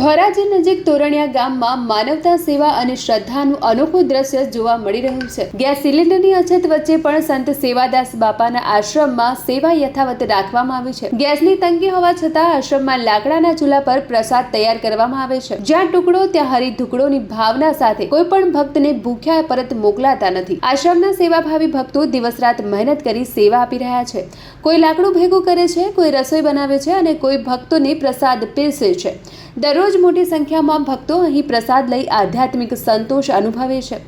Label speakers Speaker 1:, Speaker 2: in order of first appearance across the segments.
Speaker 1: ધોરાજી નજીક તોરણિયા ગામમાં માનવતા સેવા અને શ્રદ્ધાનું અનોખું દ્રશ્ય જોવા મળી રહ્યું છે। ગેસ સિલિન્ડરની અછત વચ્ચે પણ સંત સેવાદાસ બાપાના આશ્રમમાં સેવા યથાવત રાખવામાં આવી છે। ગેસની તંગી હોવા છતાં આશ્રમમાં લાકડાના ચૂલા પર પ્રસાદ તૈયાર કરવામાં આવે છે। જ્યાં ટુકડો ત્યાં હરી ઢુકડોની ભાવના સાથે કોઈ પણ ભક્તને ભૂખ્યા પરત મોકલાતા નથી। આશ્રમના સેવાભાવી ભક્તો દિવસ રાત મહેનત કરી સેવા આપી રહ્યા છે। કોઈ લાકડું ભેગું કરે છે, કોઈ રસોઈ બનાવે છે અને કોઈ ભક્તોને પ્રસાદ પીરસે છે। દરરોજ મોટી સંખ્યામાં ભક્તો અહીં પ્રસાદ લઈ આધ્યાત્મિક સંતોષ અનુભવે છે।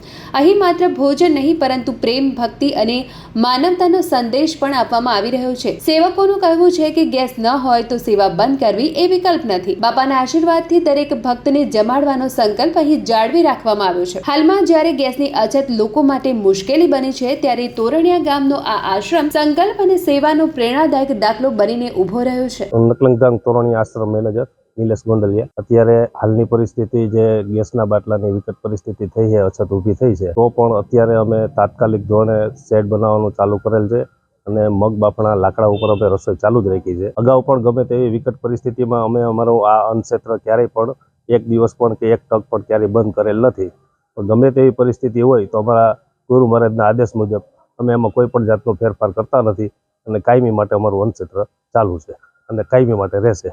Speaker 1: અહીં માત્ર ભોજન નહીં પરંતુ પ્રેમ, ભક્તિ અને માનવતાનો સંદેશ પણ આપવામાં આવી રહ્યો છે। સેવકોનું કહેવું છે કે ગેસ ન હોય તો સેવા બંધ કરવી એ વિકલ્પ નથી। બાપાના આશીર્વાદથી દરેક ભક્તને જમાડવાનો સંકલ્પ અહીં જાળવી રાખવામાં આવ્યો છે। હાલમાં જ્યારે ગેસની અછત લોકો માટે મુશ્કેલી બની છે, ત્યારે તોરણિયા ગામનો આ આશ્રમ સંકલ્પ અને સેવાનો પ્રેરણાદાયક દાખલો બનીને ઉભો રહ્યો છે।
Speaker 2: નકલંગધામ તોરણિયા આશ્રમ મેનેજર નિલેશ ગોંડલિયા। અત્યારે હાલની પરિસ્થિતિ જે ગેસના બાટલાની વિકટ પરિસ્થિતિ થઈ છે, અછત ઊભી થઈ છે, તો પણ અત્યારે અમે તાત્કાલિક ધોરણે શેડ બનાવવાનું ચાલુ કરેલ છે અને મગ બાફણા લાકડા ઉપર અમે રસોઈ ચાલુ જ રાખી છે। અગાઉ પણ ગમે તેવી વિકટ પરિસ્થિતિમાં અમે અમારો આ અન્નક્ષેત્ર ક્યારેય પણ એક દિવસ પણ કે એક તક પણ ક્યારેય બંધ કરેલ નથી। પણ ગમે તેવી પરિસ્થિતિ હોય તો અમારા ગુરુ મહારાજના આદેશ મુજબ અમે એમાં કોઈ પણ જાતનો ફેરફાર કરતા નથી અને કાયમી માટે અમારું અન્નક્ષેત્ર ચાલુ છે અને કાયમી માટે રહેશે।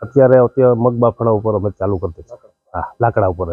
Speaker 2: અત્યારે મગ બાફણા ઉપર અમે ચાલુ કરતા છીએ। હા, લાકડા ઉપર જ।